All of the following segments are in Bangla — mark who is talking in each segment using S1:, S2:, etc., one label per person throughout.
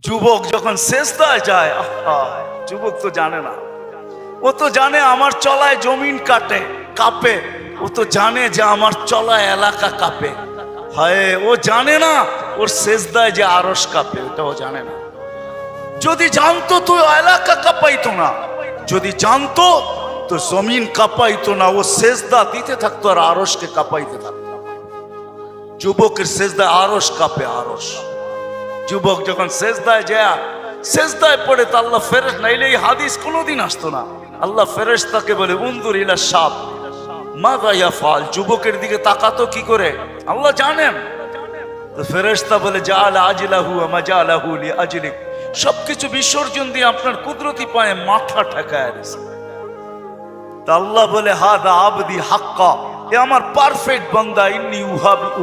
S1: যুবক যখন সেজদায় যায়, যুবক তো জানে না, ও তো জানে আমার চলায় জমিন কাঁপে, ও তো জানে যে আমার চলায় এলাকা কাঁপে। হায়, ও জানে না ওর সেজদায় যে আরশ কাঁপে, ওটা ও জানে না। যদি জানতো তো এলাকা কাঁপাইতো না, যদি জানতো তো জমিন কাঁপাইতো না। ও সেজদা দিতে থাকতো আর আরশকে কাঁপাইতে থাকতো। যুবকের সেজদায় আরশ কাঁপে, আরশ। যুবক যখন সেজদায় যায়, সেজদায় পড়ে তো আল্লাহ ফেরেশতা, নাইলে এই হাদিস কোনোদিন আসতো না। আল্লাহ ফেরেশতাকে বলে উনজুর ইলা শাব মাযা ইয়াফআল, যুবকের দিকে তাকাতো কি করে আল্লাহ জানেন। তো ফেরেশতা বলে জাআলা আজলাহু ওয়া মাজালাহু লিআজলিক, সবকিছু বিসর্জন দিয়ে আপনার কুদরতি পায়ে মাথা ঠেকায় দিয়েছে। তা আল্লাহ বলে হাদা আবদি হাক্কা, এ আমার পারফেক্ট বান্দা, ইন্নী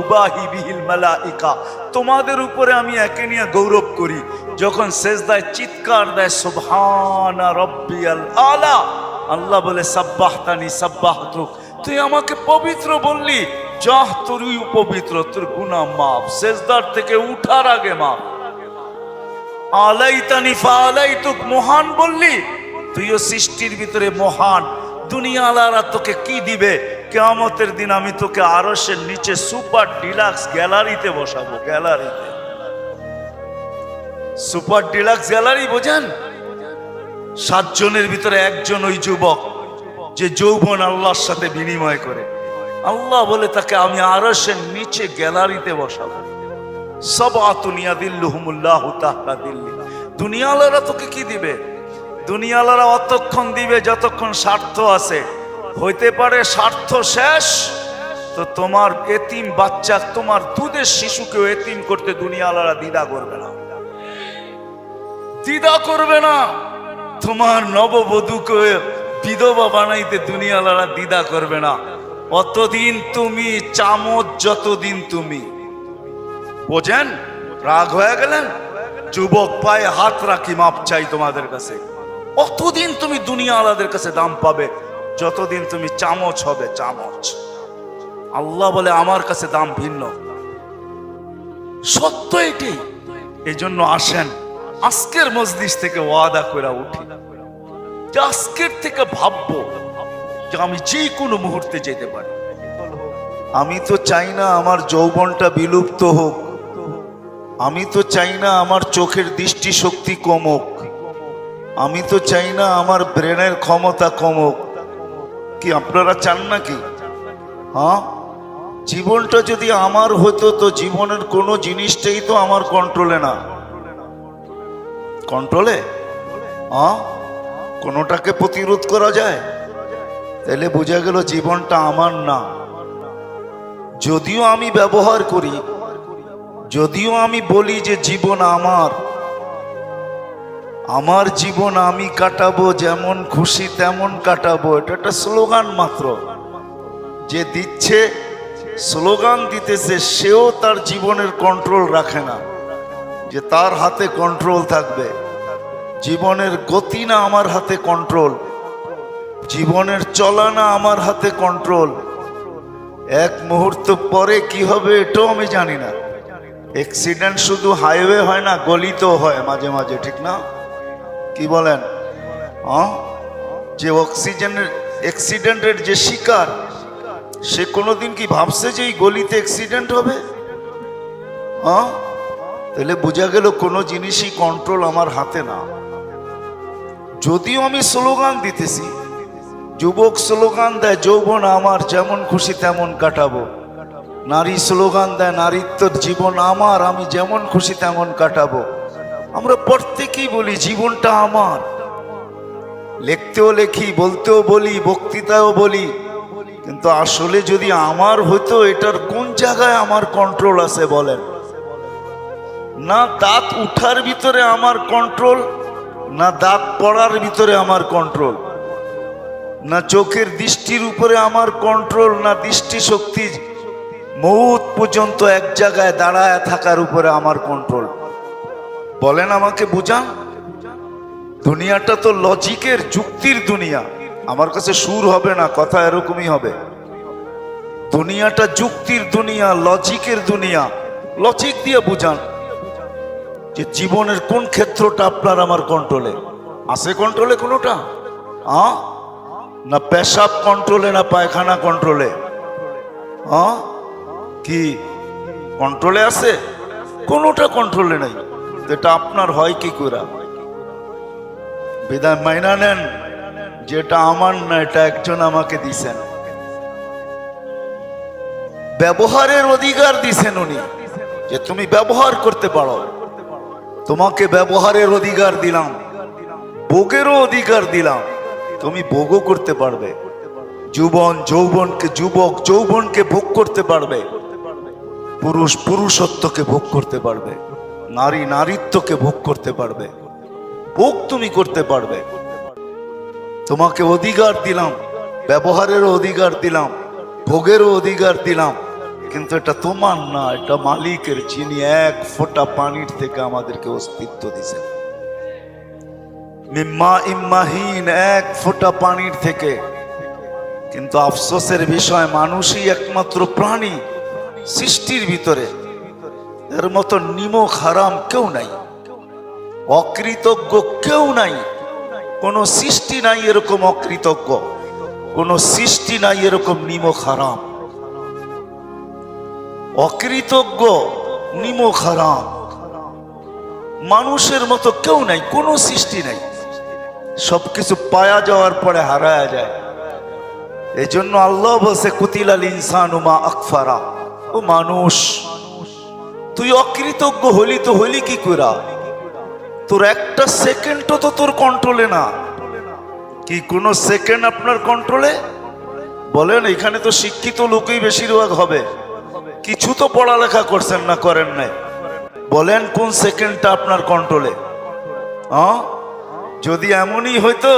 S1: উবাহি বিহিল মালাইকা, তোমাদের উপরে আমি একে নিয়ে গৌরব করি। যখন সেজদায় চিৎকার দেয় সুবহানা রাব্বিয়াল আলা, আল্লাহ বলে সাব্বাহতানি সাব্বাহতুক, তুই আমাকে পবিত্র বললি, যাহ তুই পবিত্র, তোর গুনাহ মাফ, সেজদার থেকে উঠার আগে মাফ। আলাইতানি ফাআলাইতুক, মহান বললি, তুইও সৃষ্টির ভিতরে মহান। দুনিয়া আলারা তোকে কি দিবে? কিয়ামতের দিন আমি তোকে আরশের নিচে সুপার ডিলাক্স গ্যালারিতে বসাবো। গ্যালারিতে, সুপার ডিলাক্স গ্যালারি বোঝেন? 7 জনের ভিতরে একজন ওই যুবক যে যৌবন আল্লাহর সাথে বিনিময় করে। আল্লাহ বলে তাকে আমি আরশের নিচে গ্যালারিতে বসাবো। সাবআতুন ইয়াদিল্লুহুমুল্লাহু তাহতা দিল্লি। দুনিয়াওয়ালারা তোকে কি দিবে? দুনিয়াওয়ালারা অতক্ষণ দিবে যতক্ষণ স্বার্থ আছে। হইতে পারে স্বার্থ শেষ তো তোমার এতিম বাচ্চা, তোমার দুধের শিশুকেও এতিম করতে দুনিয়াওয়ালারা দ্বিধা করবে না, দ্বিধা করবে না। তোমার নববধূকে বিধবা বানাইতে দুনিয়াওয়ালারা দ্বিধা করবে না। অতদিন তুমি চামচ, যতদিন তুমি বোঝেন। রাগ হয়ে গেলেন? যুবক পায়ে হাত রাখি, মাপ চাই তোমাদের কাছে। অতদিন তুমি দুনিয়াওয়ালাদের কাছে দাম পাবে যতদিন তুমি চামচ হবে, চামচ। আল্লাহ বলে আমার কাছে দাম ভিন্ন, সত্য এটাই। এই জন্য আসেন আজকের মজলিস থেকে ওয়াদা করে উঠি যে আজকের থেকে ভাববো যে আমি যে কোনো মুহূর্তে যেতে পারি। আমি তো চাই না আমার যৌবনটা বিলুপ্ত হোক, আমি তো চাই না আমার চোখের দৃষ্টি শক্তি কমুক, আমি তো চাই না আমার ব্রেনের ক্ষমতা কমুক। কি আপনারা চান নাকি? হ্যাঁ, জীবনটা যদি আমার হতো তো জীবনের কোনো জিনিসটাই তো আমার কন্ট্রোলে না। কন্ট্রোলে? হ্যাঁ, কোনোটাকে প্রতিরোধ করা যায়? তাহলে বোঝা গেল জীবনটা আমার না। যদিও আমি ব্যবহার করি, যদিও আমি বলি যে জীবন আমার, আমার জীবন আমি কাটাবো, যেমন খুশি তেমন কাটাবো, এটা একটা স্লোগান মাত্র। যে দিচ্ছে, স্লোগান দিতেছে, সেও তার জীবনের কন্ট্রোল রাখে না যে তার হাতে কন্ট্রোল থাকবে। জীবনের গতি না আমার হাতে কন্ট্রোল, জীবনের চলা না আমার হাতে কন্ট্রোল। এক মুহূর্ত পরে কি হবে এটাও আমি জানি না। অ্যাক্সিডেন্ট শুধু হাইওয়ে হয় না, গলিতেও হয় মাঝে মাঝে, ঠিক না? কি বলেন? যে অ্যাক্সিডেন্টের যে শিকার, সে কোনোদিন কি ভাবছে যে এই গলিতে অ্যাক্সিডেন্ট হবে? তাহলে বোঝা গেল কোনো জিনিসই কন্ট্রোল আমার হাতে না। যদিও আমি স্লোগান দিতেছি, যুবক স্লোগান দেয় যৌবন আমার, যেমন খুশি তেমন কাটাবো। নারী স্লোগান দেয় নারীত্বর জীবন আমার, আমি যেমন খুশি তেমন কাটাবো। আমরা প্রত্যেকেই বলি জীবনটা আমার, লিখতেও লেখি, বলতেও বলি, বক্তৃতাও বলি, কিন্তু আসলে যদি আমার হতো এটার কোন জায়গায় আমার কন্ট্রোল আছে বলেন? না দাঁত উঠার ভিতরে আমার কন্ট্রোল, না দাঁত পড়ার ভিতরে আমার কন্ট্রোল, না চোখের দৃষ্টির উপরে আমার কন্ট্রোল, না দৃষ্টি শক্তি মৌত পর্যন্ত এক জায়গায় দাঁড়ায় থাকার উপরে আমার কন্ট্রোল। বলেন, আমাকে বুঝান। দুনিয়াটা তো লজিকের, যুক্তির দুনিয়া। আমার কাছে সুর হবে না, কথা এরকমই হবে। দুনিয়াটা যুক্তির দুনিয়া, লজিকের দুনিয়া। লজিক দিয়ে বুঝান। যে জীবনের কোন ক্ষেত্রটা আপনার আমার কন্ট্রোলে আছে? কন্ট্রোলে কোনোটা? না পেশাব কন্ট্রোলে, না পায়খানা কন্ট্রোলে? কি কন্ট্রোলে আছে? কোনোটা কন্ট্রোলে নাই। এটা আপনার হয় কি করে? বিদায় মাইনা নেন যেটা আমার না, এটা একজন আমাকে দিছেন। ব্যবহারের অধিকার দিছেন উনি, যে তুমি ব্যবহার করতে পারো। তোমাকে ব্যবহারের অধিকার দিলাম, ভোগেরও অধিকার দিলাম, তুমি ভোগও করতে পারবে। যুবক যৌবনকে ভোগ করতে পারবে, পুরুষ পুরুষত্বকে ভোগ করতে পারবে, নারী নারীত্বকে ভোগ করতে পারবে। ভোগ তুমি করতে পারবে। তোমাকে অধিকার দিলাম, ব্যবহারেরও অধিকার দিলাম, ভোগেরও অধিকার দিলাম, কিন্তু এটা তোমার না, এটা মালিকের, যিনি এক ফোঁটা পানির থেকে আমাদেরকে অস্তিত্ব দিয়েছেন। মিম্মা ইম্মাহিন, এক ফোঁটা পানির থেকে। কিন্তু আফসোসের বিষয়, মানুষই একমাত্র প্রাণী সৃষ্টির ভিতরে এর মতো নিমক হারাম কেউ নাই, অকৃতজ্ঞ কেউ নাই। কোন সৃষ্টি নাই এরকম অকৃতজ্ঞ, কোন সৃষ্টি নাই এরকম নিমক হারাম। অকৃতজ্ঞ, নিমক হারাম, মানুষের মতো কেউ নাই, কোন সৃষ্টি নাই। সবকিছু পায়া যাওয়ার পরে হারায়া যায়। এই জন্য আল্লাহ বলছে কুতিলাল ইনসানু মা আকফারা, ও মানুষ তুই অকৃতজ্ঞ হলি তো হলি কি করে? তোর একটা সেকেন্ডও তো তোর কন্ট্রোলে না। কি কোন সেকেন্ড আপনার কন্ট্রোলে? বলেন, এখানে তো শিক্ষিত লোকই বেশিরভাগ হবে, কিছু তো পড়ালেখা করছেন না, করেন নাই। বলেন কোন সেকেন্ডটা আপনার কন্ট্রোলে? যদি এমনই হইতো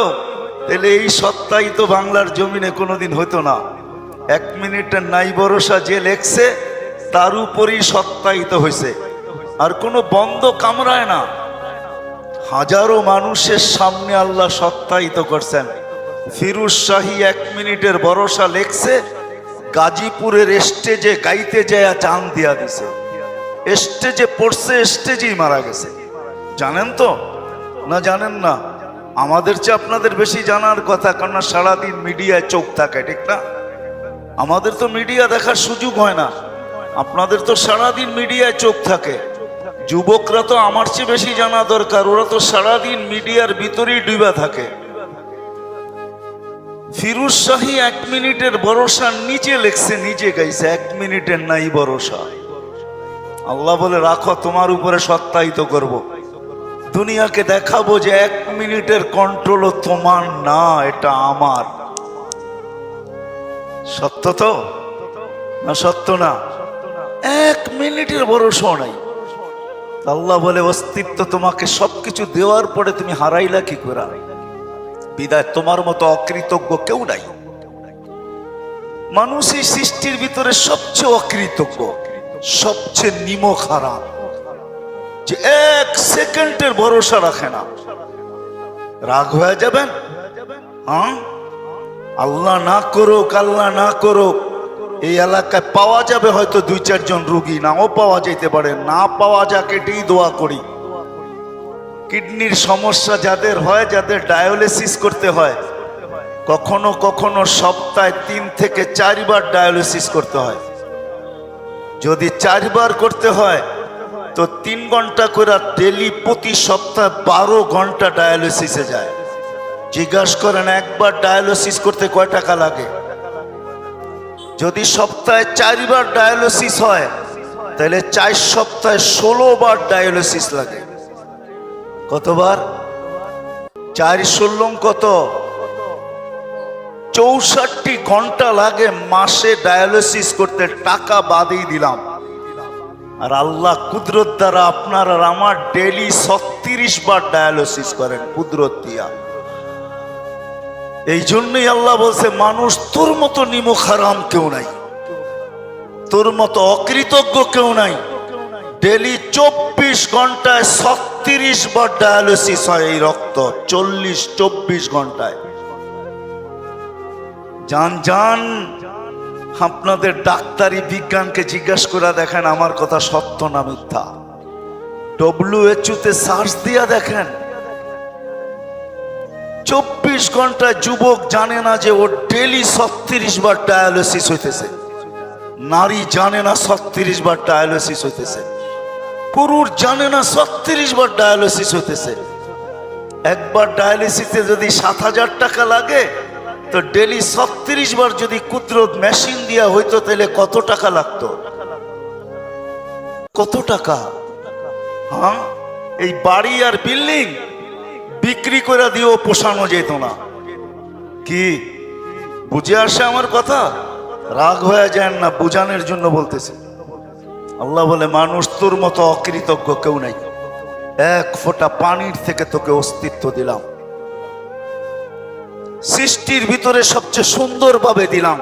S1: তাহলে এই সত্তাই তো বাংলার জমিনে কোনোদিন হইতো না। 1 মিনিটের নাই ভরসা যে লেখছে তার উপরই সত্তায়িত হয়েছে, আর কোনো বন্ধ কামড়ায় না। হাজারো মানুষের সামনে আল্লাহ সত্তায়িত করছেন। ফিরোজ শাহী 1 মিনিটের ভরসা লেখছে, গাজীপুরের স্টেজে গাইতে যায় চান দিয়া দিছে। স্টেজে পড়ছে, স্টেজেই মারা গেছে। জানেন তো না জানেন না? আমাদের চেয়ে আপনাদের বেশি জানার কথা, কারণ সারাদিন মিডিয়ায় চোখ থাকে, ঠিক না? আমাদের তো মিডিয়া দেখার সুযোগ হয় না, আপনাদের তো সারাদিন মিডিয়ায় চোখ থাকে। যুবকরা তো আমার চেয়ে বেশি জানা দরকার, ওরা তো সারাদিন মিডিয়ার ভিতরেই ডুবা থাকে। ফিরোজ শাহী 1 মিনিটের ভরসা নিজে লেখছে, নিজে গাইছে, 1 মিনিটের নাই ভরসা। আল্লাহ বলে রাখো, তোমার উপরে সত্যায়িত করব, দুনিয়াকে দেখাবো যে 1 মিনিটের কন্ট্রোলও তোমার না, এটা আমার। সত্য তো না? সত্য না? 1 মিনিটের ভরসা নাই। আল্লাহ বলে অস্তিত্ব তোমাকে সবকিছু দেওয়ার পরে তুমি হারাইলা কি করে? বিদায় তোমার মতো অকৃতজ্ঞ কেউ নাই। মানুষই সৃষ্টির ভিতরে সবচেয়ে অকৃতজ্ঞ, সবচেয়ে নিমক হারাম, যে 1 সেকেন্ডের ভরসা রাখে না। রাগ হয়ে যাবেন? আল্লাহ না করুক, আল্লাহ না করুক, এই এলাকায় পাওয়া যাবে হয়তো 2-4 জন রুগী, নাও পাওয়া যেতে পারে। না পাওয়া যাক এটাই দোয়া করি। কিডনির সমস্যা যাদের হয়, যাদের ডায়ালিসিস করতে হয়, কখনো কখনো সপ্তাহে 3 থেকে 4 বার ডায়ালিসিস করতে হয়। যদি 4 বার করতে হয় তো 3 ঘন্টা করে ডেলি, প্রতি সপ্তাহে 12 ঘন্টা ডায়ালিসিসে যায়। জিজ্ঞাসা করেন একবার ডায়ালিসিস করতে কয় টাকা লাগে? যদি সপ্তাহে 4 বার ডায়ালিসিস হয় তাহলে 4 সপ্তাহে 16 বার ডায়ালিসিস লাগে। কতবার? 4-16 কত? 64 ঘন্টা লাগে মাসে ডায়ালিসিস করতে, টাকা বাদই দিলাম। আর আল্লাহ কুদরত দ্বারা আপনার আর আমার ডেলি 36 বার ডায়ালিসিস করেন কুদরত দিয়া। এই জন্যই আল্লাহ বলছে, মানুষ তোর মতো নিমক হারাম কেউ নাই, তোর মতো অকৃতজ্ঞ কেউ নাই। ডেলি 24 ঘন্টায় 36 বার ডায়ালিসিস হয় এই রক্ত, 24 ঘন্টায়। জান আপনাদের ডাক্তারি বিজ্ঞানকে জিজ্ঞাসা করে দেখেন আমার কথা সত্য না মিথ্যা। WHO তে সার্চ দিয়া দেখেন, 24 ঘন্টায় যুবক জানে না যে ওর ডেলি 36 বার ডায়ালিসিস হইতেছে। নারী জানে না 36 বার ডায়ালিসিস হইতেছে। পুরুষ জানে না 36 বার ডায়ালিসিস হইতেছে। একবার ডায়ালিসিসে যদি 7,000 টাকা লাগে, তো ডেলি 36 বার যদি কুদরত মেশিন দিয়া হইতো তাহলে কত টাকা লাগতো? কত টাকা? হ্যাঁ, এই বাড়ি আর বিল্ডিং বিক্রি করে দিয়েও পোষানো যেত না। কি বুঝে আসে আমার কথা? রাগ হয়ে যায় না, বুঝানোর জন্য বলতেছে। আল্লাহ বলে, মানুষ তোর মতো অকৃতজ্ঞ কেউ নাই। এক ফোঁটা পানির থেকে তোকে অস্তিত্ব দিলাম, সৃষ্টির ভিতরে সবচেয়ে সুন্দর ভাবে দিলাম,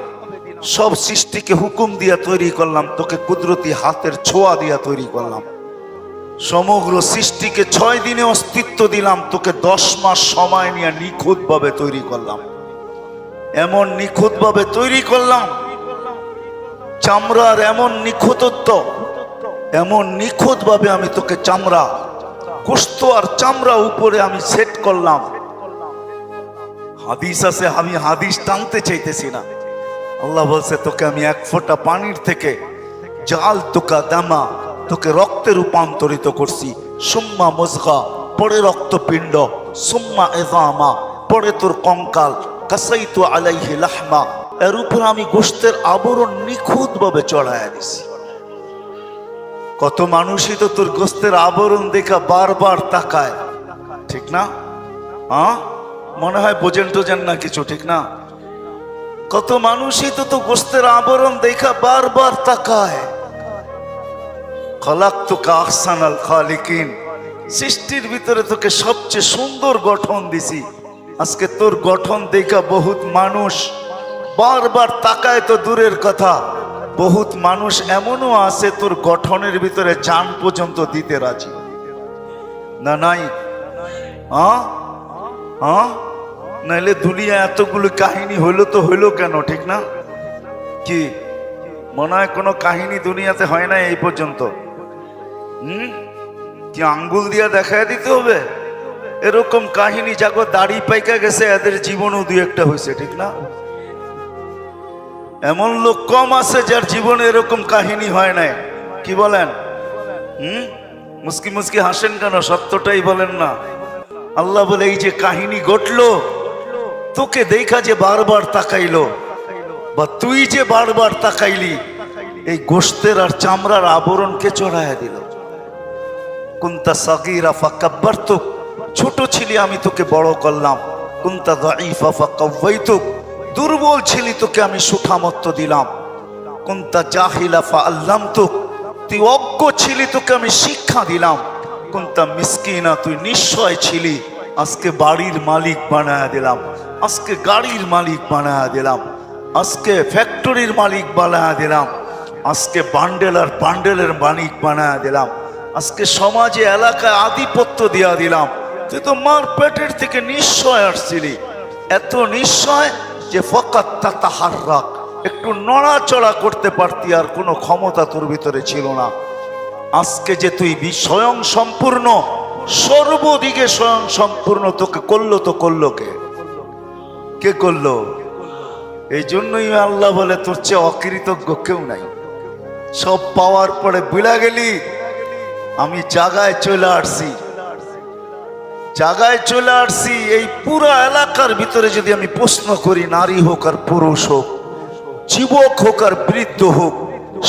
S1: সব সৃষ্টিকে হুকুম দিয়া তৈরি করলাম, তোকে কুদরতি হাতের ছোঁয়া দিয়া তৈরি করলাম। সমগ্র সৃষ্টিকে 6 দিনে অস্তিত্ব দিলাম, তোকে 10 মাস সময় নিয়ে নিখুঁত ভাবে তৈরি করলাম। এমন নিখুঁত ভাবে তৈরি করলাম, চামড়ার এমন নিখুঁতত্ব, এমন নিখুঁত ভাবে আমি তোকে চামড়া, গোশত আর চামড়া উপরে আমি সেট করলাম। হাদিস আছে, আমি হাদিস টানতে চাইতেছি না। আল্লাহ বলছে, তোকে আমি এক ফোঁটা পানির থেকে জাল তোকা দামা, তোকে রক্তে রূপান্তরিত করছি। সুম্মা মুজগা, পরে রক্তপিণ্ড, সুম্মা ইযামা, পরে তোর কঙ্কাল, কাসাইতু আলাইহি লাহমা, এর উপর আমি গোশতের আবরণ নিখুঁত ভাবে চড়াইয়া দিছি। কত মানুষই তো তোর গোশতের আবরণ দেখা বারবার তাকায়, ঠিক না? হ্যাঁ, মনে হয় বোঝেন টোজেন না কিছু, ঠিক না? কত মানুষই তো গোশতের আবরণ দেখা বারবার তাকায়। খালাকতুকা আহসানাল খালিকিন, সৃষ্টির ভিতরে তোকে সবচেয়ে সুন্দর গঠন দিছি। আজকে তোর গঠন দেখা বহুত মানুষ বারবার তাকায় তো দূরের কথা, বহুত মানুষ এমনও আছে তোর গঠনের ভিতরে জান পর্যন্ত দিতে রাজি না। নাই? হ্যাঁ হ্যাঁ, নাইলে দুনিয়া এতগুলো কাহিনী হইলো তো হইলো কেন, ঠিক না? কি মনে হয় কোনো কাহিনী দুনিয়াতে হয় না এই পর্যন্ত? কি আঙ্গুল দিয়া দেখায় দিতে হবে? এরকম কাহিনী যাগো দাড়ি পাইকা গেছে, এদের জীবনও দুই একটা হয়েছে, ঠিক না? এমন লোক কম আছে যার জীবনে এরকম কাহিনী হয় নাই। কি বলেন? মুস্কি মুস্কি হাসেন কেন? সত্যটাই বলেন না। আল্লাহ বলে, এই যে কাহিনী ঘটলো, তোকে দেখা যে বারবার তাকাইলো, বা তুই যে বারবার তাকাইলি, এই গোশতের আর চামড়ার আবরণকে চড়াইয়া দিল। কুনতা সাগীরা ফাকাব্বারতুক, ছোট ছিলি আমি তোকে বড় করলাম। কুনতা দাঈফা ফাকাওয়াইতুক, দুর্বল ছিলি তোকে আমি সুঠামত্ব দিলাম। কুনতা জাহিলা ফাআল্লামতুক, তুই অজ্ঞ ছিলি তোকে আমি শিক্ষা দিলাম। কুনতা মিসকিনা, তুই নিঃস্বয় ছিলি, আজকে বাড়ির মালিক বানায়া দিলাম, আজকে গাড়ির মালিক বানায়া দিলাম, আজকে ফ্যাক্টরির মালিক বানায়া দিলাম, আজকে বান্ডেল আর বান্ডেলের মালিক বানায়া দিলাম, আজকে সমাজে এলাকায় আধিপত্য দিয়া দিলাম। তুই তো মার পেটের থেকে নিঃস্বয় আসছিলি, এত নিঃস্বয় যে ফকাত তাতাহাররাক, একটু নড়াচড়া করতে পারতি, আর কোনো ক্ষমতা তোর ভিতরে ছিল না। আজকে যে তুই স্বয়ং সম্পূর্ণ, সর্বদিকে স্বয়ং সম্পূর্ণ, তোকে করলো তো করলো কে? কে করলো? এই জন্যই আল্লাহ বলে, তোর চেয়ে অকৃতজ্ঞ কেউ নাই। সব পাওয়ার পরে ভুলা গেলি, আমি জায়গায় চলে আসছি, জায়গায় চলে আসছি। এই পুরো এলাকার ভিতরে যদি আমি প্রশ্ন করি, নারী হোক আর পুরুষ হোক, যুবক হোক আর বৃদ্ধ হোক,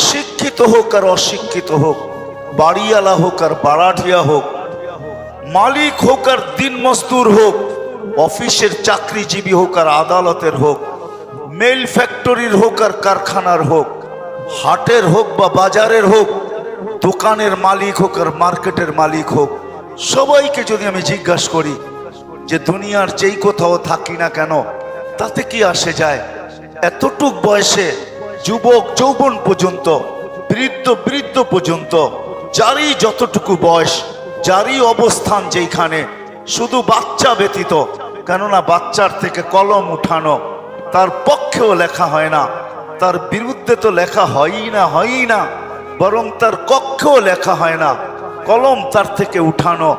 S1: শিক্ষিত হোক আর অশিক্ষিত হোক, বাড়িওয়ালা হোক আর বাড়াঠিয়া হোক, মালিক হোক আর দিন মজদুর হোক, অফিসের চাকরিজীবী হোক আর আদালতের হোক, মেল ফ্যাক্টরির হোক আর কারখানার হোক, হাটের হোক বা বাজারের হোক, দোকানের মালিক হোক আর মার্কেটের মালিক হোক, সবাইকে যদি আমি জিজ্ঞাসা করি যে দুনিয়ার যেই কোথাও থাকি না কেন, তাতে কি আসে যায়? এতটুক বয়সে যুবক যৌবন পর্যন্ত, বৃদ্ধ পর্যন্ত, যারই যতটুকু বয়স, যারই অবস্থান যেখানে, শুধু বাচ্চা ব্যতীত, কেননা বাচ্চার থেকে কলম উঠানো তার পক্ষেও লেখা হয় না, তার বিরুদ্ধে তো লেখা হয়ই না, বরং তার কক্ষেও লেখা হয় না। কলম তার থেকে উঠানো।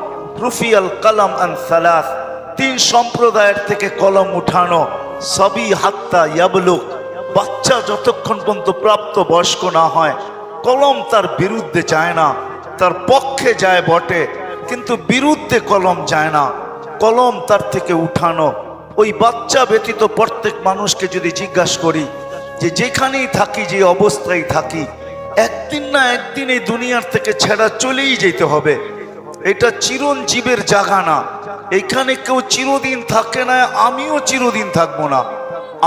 S1: রুফিয়াল কালাম আন সালাস, 3 সম্প্রদায়ের থেকে কলম উঠানো। সবই হাত্তা ইয়াবলুক, বাচ্চা যতক্ষণ পর্যন্ত প্রাপ্ত বয়স্ক না হয় কলম তার বিরুদ্ধে যায় না, তার পক্ষে যায় বটে কিন্তু বিরুদ্ধে কলম যায় না। কলম তার থেকে উঠানো। ওই বাচ্চা ব্যতীত প্রত্যেক মানুষকে যদি জিজ্ঞাসা করি যে যেখানেই থাকি, যে অবস্থায় থাকি, একদিন না একদিন এই দুনিয়ার থেকে ছেড়া চলেই যেতে হবে। এটা চিরঞ্জীবের জায়গা না। এখানে কেউ চিরদিন থাকে না, আমিও চিরদিন থাকবো না,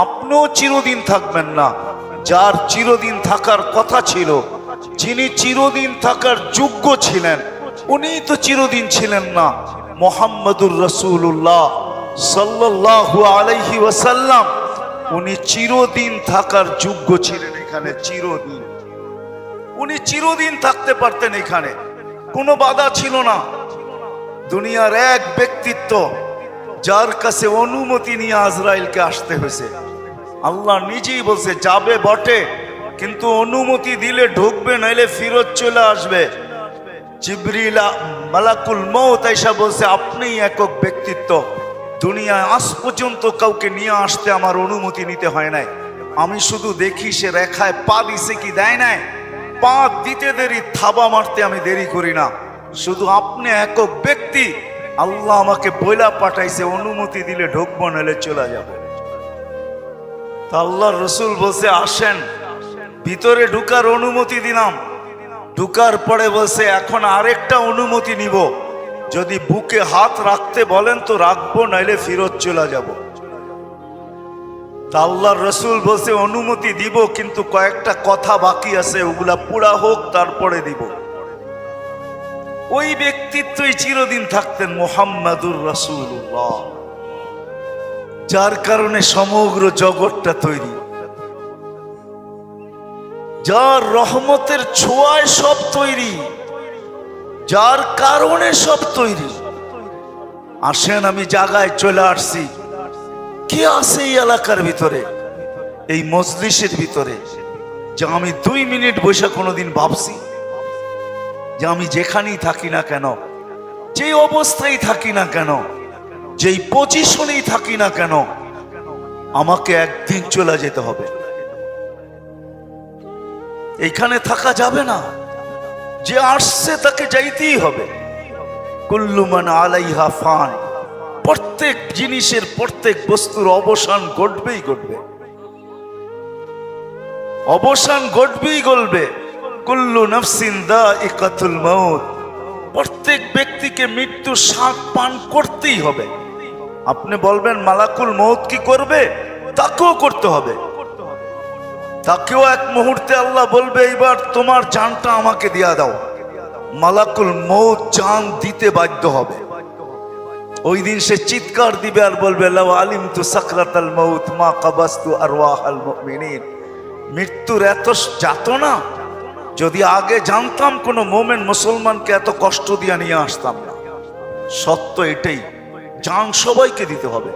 S1: আপনিও চিরদিন থাকবেন না। যার চিরদিন থাকার কথা ছিল, যিনি চিরদিন থাকার যোগ্য ছিলেন, উনি তো চিরদিন ছিলেন না। মুহাম্মদুর রাসূলুল্লাহ সাল্লাল্লাহু আলাইহি ওয়াসাল্লাম, উনি চিরদিন থাকার যোগ্য ছিলেন এখানে, চিরদিন। উনি চিরদিন থাকতে পারতেন এখানে, কোনো বাধা ছিল না। দুনিয়ার এক ব্যক্তিত্ব যার কাছে অনুমতি নিয়ে আজরাইলকে আসতে হয়েছে। আল্লাহ নিজেই বলছে যাবে বটে কিন্তু অনুমতি দিলে ঢুকবে, নাইলে ফিরত চলে আসবে। জিবরিল মালাকুল মউত আয়েশা বলছে আপনিই একক ব্যক্তিত্ব, দুনিয়ায় আজ পর্যন্ত কাউকে নিয়ে আসতে আমার অনুমতি নিতে হয় নাই। আমি শুধু দেখি সে রেখায় পা দিছে কি দেয় নাই। পা দিতে দেরি, থাবা মারতে আমি দেরি করি না। শুধু আপনি একক ব্যক্তি, আল্লাহ আমাকে বইলা পাঠাইছে অনুমতি দিলে ঢুকবো, নাহলে চলে যাবে। তা আল্লাহর রাসূল বলছে আসেন, ভিতরে ঢুকার অনুমতি দিলাম। ঢুকার পরে বলছে এখন আরেকটা অনুমতি নিব, যদি বুকে হাত রাখতে বলেন তো রাখবো, নাইলে ফিরত চলে যাব। তা আল্লাহর রাসূল বলছে অনুমতি দিব কিন্তু কয়েকটা কথা বাকি আছে, ওগুলা পুরা হোক তারপরে দিব। ওই ব্যক্তিত্বই চিরদিন থাকতেন, মুহাম্মাদুর রাসূলুল্লাহ, যার কারণে সমগ্র জগৎটা তৈরি, যার রহমতের ছোঁয়ায় সব তৈরি, যার কারণে সব তৈরি। আসেন, আমি জায়গায় চলে আসছি। কে আছে এই এলাকার ভিতরে, এই মজলিসের ভিতরে, যে আমি 2 মিনিট বসে কোনোদিন ভাবছি যে আমি যেখানেই থাকি না কেন, যে অবস্থায় থাকি না কেন, যেই পজিশনেই থাকি না কেন, আমাকে একদিন চলে যেতে হবে, এইখানে থাকা যাবে না। যে আসছে তাকে যাইতেই হবে। কুল্লু মান আলাইহা ফান, প্রত্যেক জিনিসের, প্রত্যেক বস্তুর অবসান ঘটবেই ঘটবে, অবসান ঘটবেই ঘটবে। কুল্লু নাফসিন যায়িকাতুল মাউত, প্রত্যেক ব্যক্তিকে মৃত্যুর স্বাদ পান করতেই হবে। আপনি বলবেন মালাকুল মউত কি করবে? তাকেও করতে হবে। তাকেও এক মুহূর্তে আল্লাহ বলবে এইবার তোমার জানটা আমাকে দিয়া দাও। মালাকুল মউত জান দিতে বাধ্য হবে। ওই দিন সে চিৎকার দিবে আর বলবে লাউ আলিমতু সাকরাতাল মাউত মা কাবাস্তু আরওয়াহাল মুমিনিন। মৃত্যুর এত যাতনা যদি আগে জানতাম, কোনো মোমেন মুসলমানকে এত কষ্ট দিয়ে নিয়ে আসতাম না। সত্য এটাই, জান সবাইকে দিতে হবে।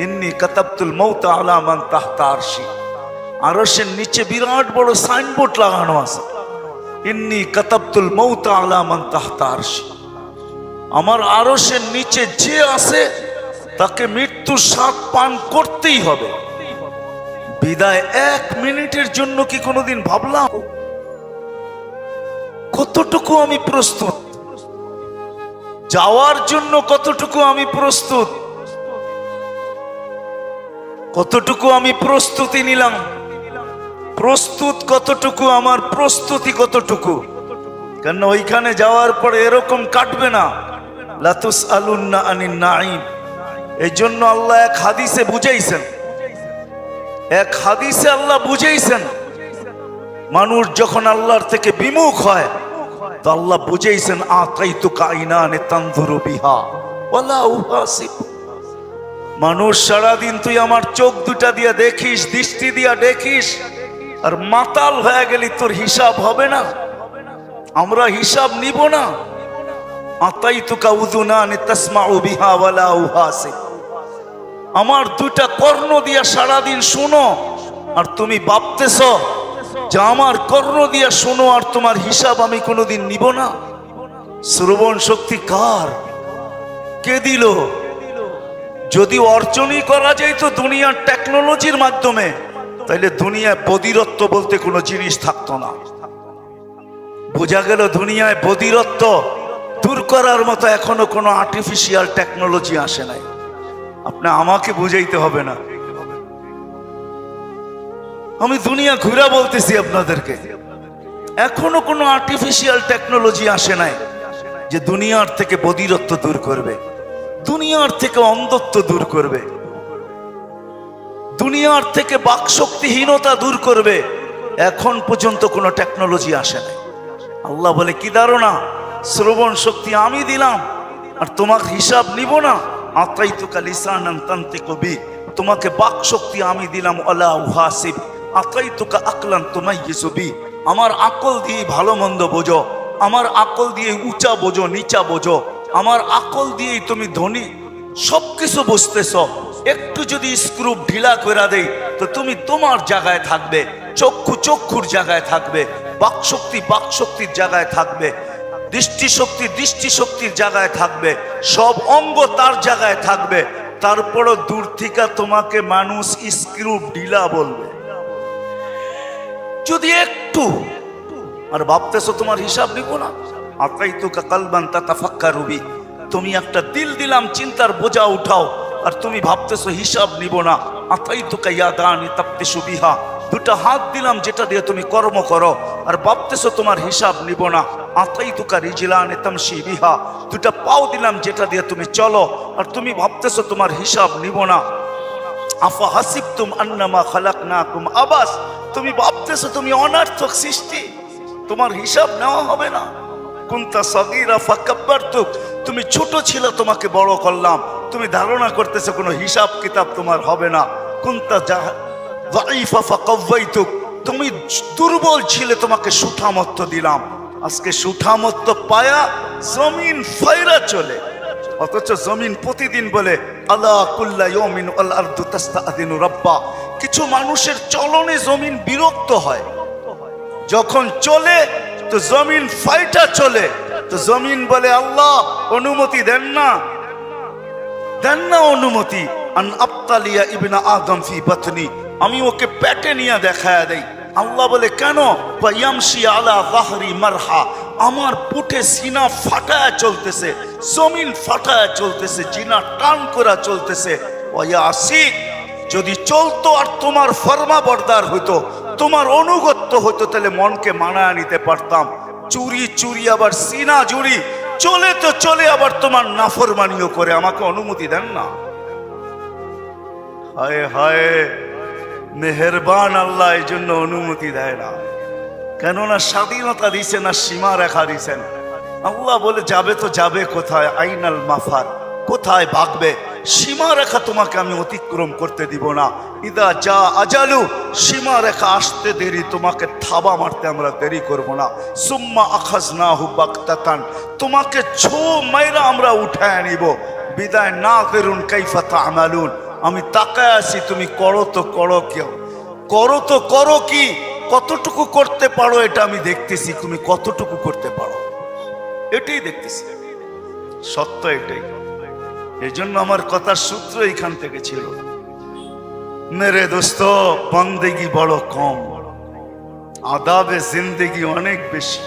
S1: ইন্নী কাতাবতুল মাউত আলা মান তাহতা আরশি, আরশের নিচে বিরাট বড় সাইনবোর্ড লাগানো আছে, ইন্নী কাতাবতুল মাউত আলা মান তাহতা আরশি। আমার আরশের নিচে যে আছে তাকে মৃত্যুর স্বাদ পান করতেই হবে। বিদায় 1 মিনিটের জন্য কি কোনোদিন ভাবলাম কতটুকু আমি প্রস্তুত যাওয়ার জন্য? কতটুকু আমি প্রস্তুত, কতটুকু আমি প্রস্তুতি নিলাম, প্রস্তুত কতটুকু, আমার প্রস্তুতি কতটুকু? কেন ওইখানে যাওয়ার পরে এরকম কাটবে না, লা তুসআলুন্না আনিন নাঈম। এই জন্য আল্লাহ এক হাদিসে বুঝাইছেন, এক হাদিসে আল্লাহ বুঝাইছেন, মানুষ যখন আল্লাহর থেকে বিমুখ হয় তো আল্লাহ বুঝাইছেন আতাইতুকা আইনানে তানজুরু বিহা ওয়ালা উহাসিব। মানুষ সারাদিন তুই আমার চোখ দুটা দিয়া দেখিস, দৃষ্টি দিয়া দেখিস, আর মাতাল হয়ে গেলি, তোর হিসাব হবে না, আমরা হিসাব নিব না। আতাইতুকা উযুনানে তাসমাউ বিহা ওয়ালা উহাসিব। আমার 2টা কর্ণ দিয়া সারাদিন শুনো, আর তুমি ভাবতেছো যে আমার কর্ণ দিয়া শোনো আর তোমার হিসাব আমি কোনোদিন নিব না। শ্রবণ শক্তি কার? কে দিল? যদি অর্জনই করা যায় তো দুনিয়ার টেকনোলজির মাধ্যমে, তাহলে দুনিয়ায় বধিরত্ব বলতে কোনো জিনিস থাকতো না। বোঝা গেল দুনিয়ায় বধিরত্ব দূর করার মতো এখনো কোনো আর্টিফিশিয়াল টেকনোলজি আসে নাই। আপনি আমাকে বুঝাইতে হবে না, আমি দুনিয়া ঘুরে বলতেছি আপনাদেরকে, এখনো কোনো আর্টিফিশিয়াল টেকনোলজি আসে নাই যে দুনিয়ার থেকে বধিরত্ব দূর করবে, দুনিয়ার থেকে অন্ধত্ব দূর করবে, দুনিয়ার থেকে বাকশক্তিহীনতা দূর করবে। এখন পর্যন্ত কোনো টেকনোলজি আসে নাই। আল্লাহ বলে কি ধারণা? শ্রবণ শক্তি আমি দিলাম আর তোমার হিসাব নিব না। আতাইতুকা লিসানান তানতিকু বি, তোমাকে বাক শক্তি আমি দিলাম। আলা উহাসিব আতাইতুকা আকলান তুমাইয়িজু বি, আমার আকল দিয়ে ভালো মন্দ বোঝো, আমার আকল দিয়ে উঁচা বোঝো নিচা বোঝো, আমার আকল দিয়েই তুমি ধনী সবকিছু বুঝতেছ। একটু যদি স্ক্রু ঢিলা করে দেই তো তুমি তোমার জায়গায় থাকবে, চক্ষু চক্ষুর জায়গায় থাকবে, বাকশক্তি বাকশক্তির জায়গায় থাকবে, দৃষ্টিশক্তি দৃষ্টিশক্তির জায়গায় থাকবে, সব অঙ্গ তার জায়গায় থাকবে। তারপরও দূর থেকে তোমাকে মানুষ স্ক্রু ঢিলা বলবে যদি একটু, আর ভাবতেছো তোমার হিসাব নিব না। আতাইতুকা কালবান তাতাফাক্কারু বি, তুমি একটা দিল দিলাম চিন্তার বোঝা উঠাও, আর তুমি ভাবতেছো হিসাব নিব না। আতাইতুকা ইয়াদানি তাফতিশু বিহা, দুটা হাত দিলাম যেটা দিয়ে তুমি কর্ম করো, আর ভাবতেছো তোমার হিসাব নিব না। আতাইতুকা রিজলানি তামশি বিহা, দুটা পাও দিলাম যেটা দিয়ে তুমি চলো, আর তুমি ভাবতেছো তোমার হিসাব নিব না। আফা হাসিবতুম আন্নামা খালাকনাকুম আবাস, তুমি ভাবতেছো তুমি অনার্থক সৃষ্টি, তোমার হিসাব নেওয়া হবে না। কুনতা সাগীরা ফাকাব্বারতুক, তুমি ছোট ছিল তোমাকে বড় করলাম, তুমি ধারণা করতেছো কোনো হিসাব কিতাব তোমার হবে না। কুনতা যায়ীফা ফাকাওয়াইতুক, তুমি দুর্বল ছিলে তোমাকে সুঠামত্ব দিলাম, আজকে সুঠামত্ব পায়া জমিন ফায়রা চলে। অথচ জমিন প্রতিদিন বলে আলা কুল্লা ইয়াউমিন আল আরদু তাস্তাআযিনু রাব্বা, কিছু মানুষের চলনে জমিন বিরক্ত হয়, যখন চলে তো জমিন ফাইটা চলে, তো জমিন বলে আল্লাহ অনুমতি দেন না, দেন না অনুমতি। আন আবতালিয়া ইবনা আদম ফি বাতনি, আমি ওকে পেটে নিয়ে দেখায়া দেই। আল্লাহ বলে কেন? ইয়ামশি আলা যাহরি মারহা, আমার পুটে সিনা ফাটায়া চলতেছে, জমিন ফাটায়া চলতেছে, জিনা টান করা চলতেছে। ওয়াসি, যদি চলতো আর তোমার ফরমাবরদার হইতো, তোমার অনুগত্য হইতো, তাহলে মনকে মানায় নিতে পারতাম। চুরি চুরি আবার সিনা জুড়ি, চলে তো চলে আবার তোমার নাফরমানিও করে, আমাকে অনুমতি দেন না। হায় হায়, মেহেরবান আল্লাহ এই জন্য অনুমতি দেয় না, কেননা স্বাধীনতা দিছেন না সীমা রেখা দিছেন। আল্লাহ বলে যাবে তো যাবে কোথায়, আইনাল মাফার, কোথায় ভাগবে, সীমা রেখা তোমাকে আমি অতিক্রম করতে দিব না। ইদা যা আজালু, সীমা রেখা আসতে দেরি, তোমাকে থাবা মারতে আমরা দেরি করব না। সুম্মা আখাজনাহু বাগতাতান, তোমাকে ছো মাইরা আমরা উঠায় নিব। বিদায় না করুন কাইফা তা'মালুন, আমি তাকায় আছি তুমি করো তো করো, কেউ করো তো করো কি, কতটুকু করতে পারো এটা আমি দেখতেছি, তুমি কতটুকু করতে পারো এটাই দেখতেছি, সত্য এটাই। এই জন্য আমার কথার সূত্র এখান থেকে ছিল, মেরে দোস্ত বন্দেগি বড় কম, আদাবে জিন্দেগি অনেক বেশি।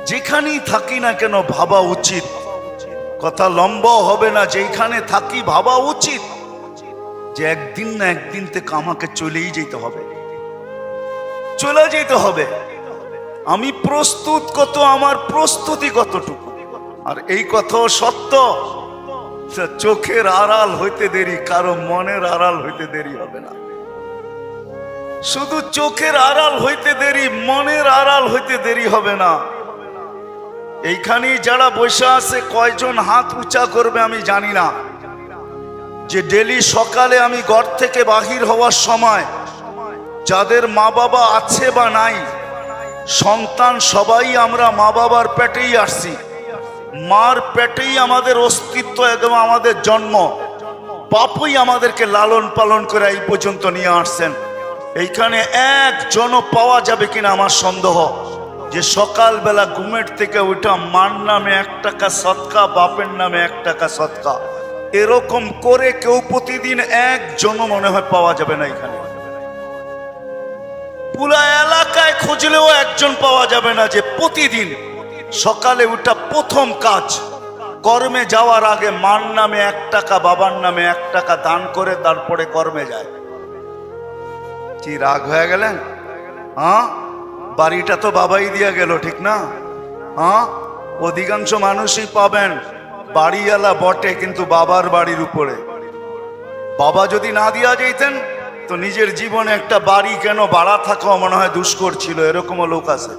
S1: যেখানেই থাকি না কেন ভাবা উচিত, কথা লম্বা হবে না, যেখানে থাকি ভাবা উচিত যে একদিন না একদিন থেকে আমাকে চলেই যেতে হবে, চলে যেতে হবে। আমি প্রস্তুত কত, আমার প্রস্তুতি কতটুকু। আর এই কথাও সত্য, চোখের আড়াল হইতে দেরি, কারো মনের আড়াল হইতে দেরি হবে না। শুধু চোখের আড়াল হইতে দেরি, মনের আড়াল হইতে দেরি হবে না। এইখানেই যারা বসে আছে কয়জন হাত উঁচা করবে আমি জানি না, যে ডেলি সকালে আমি ঘর থেকে বাহির হওয়ার সময় যাদের মা বাবা আছে বা নাই, সন্তান সবাই আমরা মা বাবার পেটেই আসছি, মার পেটেই আমাদের অস্তিত্ব, একদম আমাদের জন্ম, বাপুই আমাদেরকে লালন পালন করে এই পর্যন্ত নিয়ে আসছেন। এইখানে একজনও পাওয়া যাবে কিনা আমার সন্দেহ, যে সকালবেলা ঘুমের থেকে ওইটা মার নামে 1 টাকা সদকা, বাপের নামে 1 টাকা সদকা, এরকম করে কেউ প্রতিদিন একজনও মনে হয় পাওয়া যাবে না এখানে। পুরা এলাকায় খুঁজলেও একজন পাওয়া যাবে না যে প্রতিদিন সকালে ওটা প্রথম কাজ, কর্মে যাওয়ার আগে মার নামে 1 টাকা, বাবার নামে 1 টাকা দান করে তারপরে কর্মে যায়। কি রাগ হয়ে গেলেন? হ্যাঁ, বাড়িটা তো বাবাই দিয়া গেল, ঠিক না? হ্যাঁ, অধিকাংশ মানুষই পাবেন বাড়িওয়ালা বটে কিন্তু বাবার বাড়ির উপরে। বাবা যদি না দিয়া যাইতেন তো নিজের জীবনে একটা বাড়ি কেন ভাড়া থাকা মনে হয় দুষ্কর ছিল, এরকমও লোক আছে।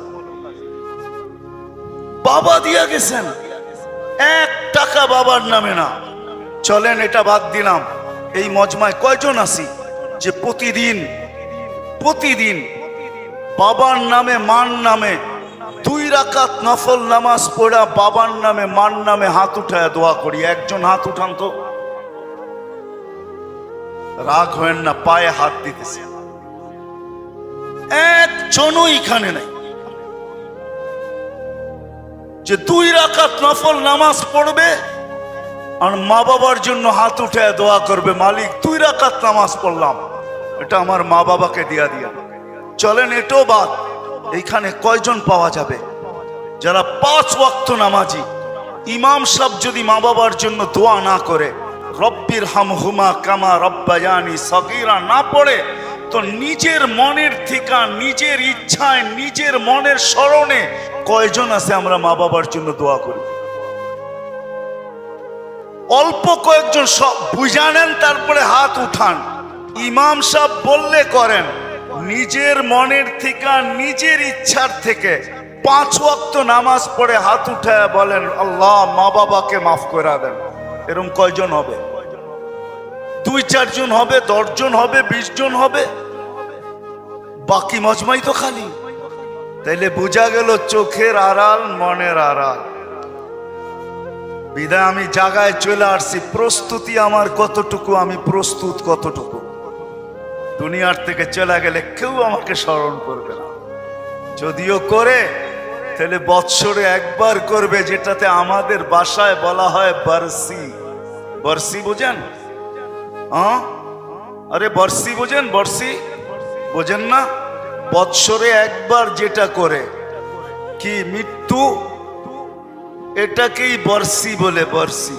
S1: বাবা দিয়া গেছেন 1 টাকা বাবার নামে না। চলেন এটা বাদ দিলাম, এই মজমায় কয়জন আছি যে প্রতিদিন বাবার নামে মার নামে 2 রাকাত নফল নামাজ পড়া, বাবার নামে মার নামে হাত উঠায় দোয়া করি? একজন হাত উঠান তো। রাগ হয় না, পায়ে হাত দিতেছে, একজনও এখানে নাই যে 2 রাকাত নফল নামাজ পড়বে আর মা বাবার জন্য হাত উঠায় দোয়া করবে, মালিক 2 রাকাত নামাজ পড়লাম, এটা আমার মা বাবাকে দিয়া দিয়া। চলেন এটাও বাদ, এইখানে কয়জন পাওয়া যাবে যারা 5 ওয়াক্ত নামাজি? ইমাম সাহেব যদি মা বাবার জন্য দোয়া না করে, রব্বির হামহুমা কামা রব্বায়ানি সগীরা না পড়ে, তো নিজের মনের থেকে, নিজের ইচ্ছায়, নিজের মনের স্মরণে কয়জন আছে আমরা মা বাবার জন্য দোয়া করি? অল্প কয়েকজন, সব বুঝা নেন তারপরে হাত উঠান। ইমাম সাহেব বললে করেন, নিজের মনের থেকে, নিজের ইচ্ছার থেকে 5 ওয়াক্ত নামাজ পড়ে হাত উঠায় বলেন আল্লাহ মা বাবাকে মাফ করে দেন। এরকম কয়জন হবে? 2-4 জন হবে, 10 জন হবে, 20 জন হবে, বাকি মজমাই তো খালি। তাইলে বোঝা গেল চোখের আড়াল মনের আড়াল। বিদায় আমি জায়গায় চলে আসছি, প্রস্তুতি আমার কতটুকু, আমি প্রস্তুত কতটুকু। দুনিয়ার থেকে চলে গেলে কেউ আমাকে স্মরণ করবে না, যদিও করে তাহলে বৎসরে একবার করবে, যেটাতে আমাদের ভাষায় বলা হয় বর্ষি। বর্ষি বোঝেন? হ্যাঁ, আরে বর্ষি বোঝেন? বর্ষি বোঝেন না? বৎসরে একবার যেটা করে কি মৃত্যু, এটাকেই বর্ষি বলে। বর্ষি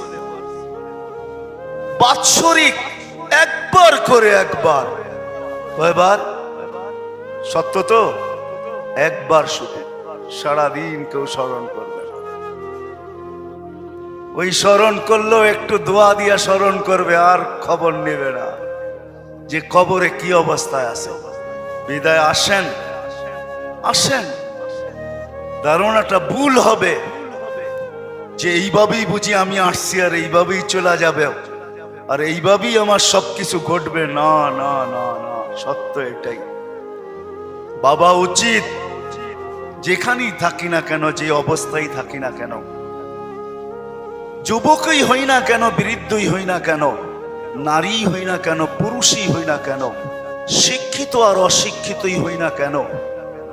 S1: বাৎসরিক একবার করে, একবার। কয়বার? সত্য তো, একবার শুধু, সারাদিন কেউ স্মরণ করবে না। ওই স্মরণ করলেও একটু দোয়া দিয়া স্মরণ করবে, আর খবর নেবে না যে কবরে কি অবস্থায় আছে। বিদায় আসেন, আসেন। ধারণাটা ভুল হবে যে এইভাবেই বুঝি আমি আসছি আর এইভাবেই চলে যাবে আর এইভাবেই আমার সবকিছু ঘটবে। না না না না, সত্য এটাই। বাবা উচিত যেখানেই থাকি না কেন, যে অবস্থায় থাকি না কেন, যুবকই হই না কেন, বৃদ্ধই হই না কেন, নারী হই না কেন, পুরুষই হই না কেন, শিক্ষিত আর অশিক্ষিতই হই না কেন,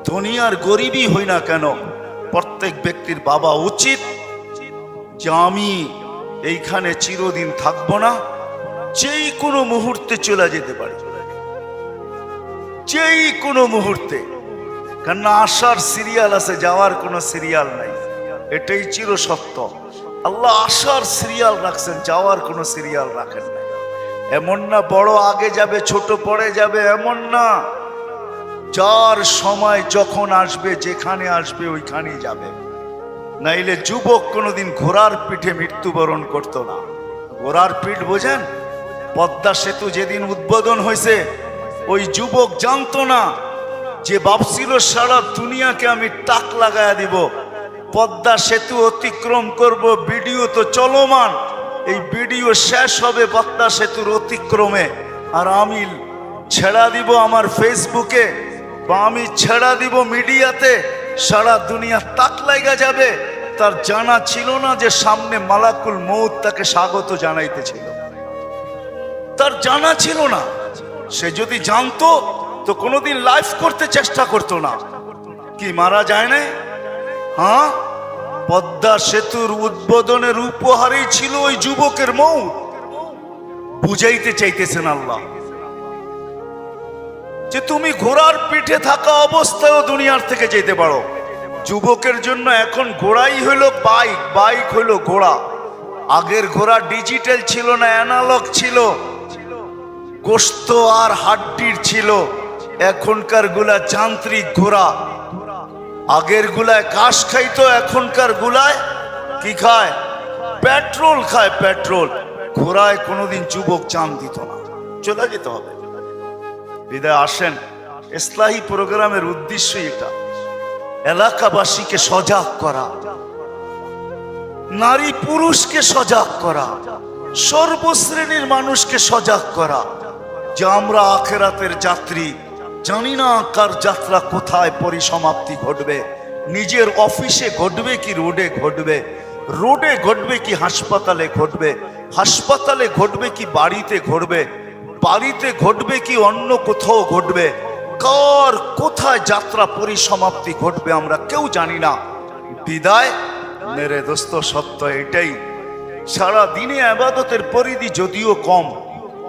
S1: ধনী আর গরিবই হই না কেন, প্রত্যেক ব্যক্তির বাবা উচিত যে আমি এইখানে চিরদিন থাকবো না, যেই কোনো মুহূর্তে চলে যেতে পারি, যেই কোনো মুহূর্তে। কেননা আসার সিরিয়াল আছে, যাওয়ার কোনো সিরিয়াল নাই, এটাই চির সত্য। আল্লাহ আসার সিরিয়াল রাখছেন, যাওয়ার কোনো সিরিয়াল রাখেন না। এমন না বড় আগে যাবে ছোট পরে যাবে, এমন না। যার সময় যখন আসবে, যেখানে আসবে ওইখানেই যাবে। নাইলে যুবক কোনোদিন ঘোড়ার পিঠে মৃত্যুবরণ করতো না। ঘোড়ার পিঠ বোঝেন? পদ্মা সেতু যেদিন উদ্বোধন হয়েছে, ওই যুবক জানতো না যে ভাবছিল সারা দুনিয়াকে আমি টাক লাগায়া দিব, পদ্মা সেতু অতিক্রম করব, ভিডিও তো চলমান, এই ভিডিও শেষ হবে পদ্মা সেতুর অতিক্রমে, আর আমি ছেড়া দিব আমার ফেসবুকে বা আমি ছেড়া দিব মিডিয়াতে, সারা দুনিয়া তাক লাগা যাবে। তার জানা ছিল না যে সামনে মালাকুল মউত তাকে স্বাগত জানাইতেছিল, তার জানা ছিল না। সে যদি জানতো তো কোনোদিন লাইভ করতে চেষ্টা করতো না। কি মারা যায় না? হ্যাঁ, পদ্মা সেতুর উদ্বোধনের উপহারই ছিল ওই যুবকের মৌত। বুঝাইতে চাইতেছেন আল্লাহ যে তুমি ঘোড়ার পিঠে থাকা অবস্থায়ও দুনিয়ার থেকে যেতে পারো। যুবকের জন্য এখন ঘোড়াই হইলো বাইক, বাইক হইলো ঘোড়া। আগের ঘোড়া ডিজিটাল ছিল না, অ্যানালগ ছিল, গোশত আর হাড্ডির ছিল। এখনকার গুলা যান্ত্রিক ঘোড়া। আগের গুলায় ঘাস খাইতো, এখনকার গুলায় কি খায়? পেট্রোল খায়, পেট্রোল। ঘোড়ায় কোনোদিন যুবক জান দিত না, চলে যেতে হবে। বিদায় আসেন, ইসলাহি প্রোগ্রামের উদ্দেশ্য এটা, এলাকাবাসীকে সজাগ করা, নারী পুরুষকে সজাগ করা, সর্বশ্রেণীর মানুষকে সজাগ করা যে আমরা আখেরাতের যাত্রী। জানি না কার যাত্রা কোথায় পরিসমাপ্তি ঘটবে। নিজের অফিসে ঘটবে কি রোডে ঘটবে, রোডে ঘটবে কি হাসপাতালে ঘটবে, হাসপাতালে ঘটবে কি বাড়িতে ঘটবে, বাড়িতে ঘটবে কি অন্য কোথাও ঘটবে। কার কোথায় যাত্রা পরিসমাপ্তি ঘটবে আমরা কেউ জানি না। বিদায় মেরে দোস্ত, সত্য এটাই, সারা দিনে আবাদতের পরিধি যদিও কম,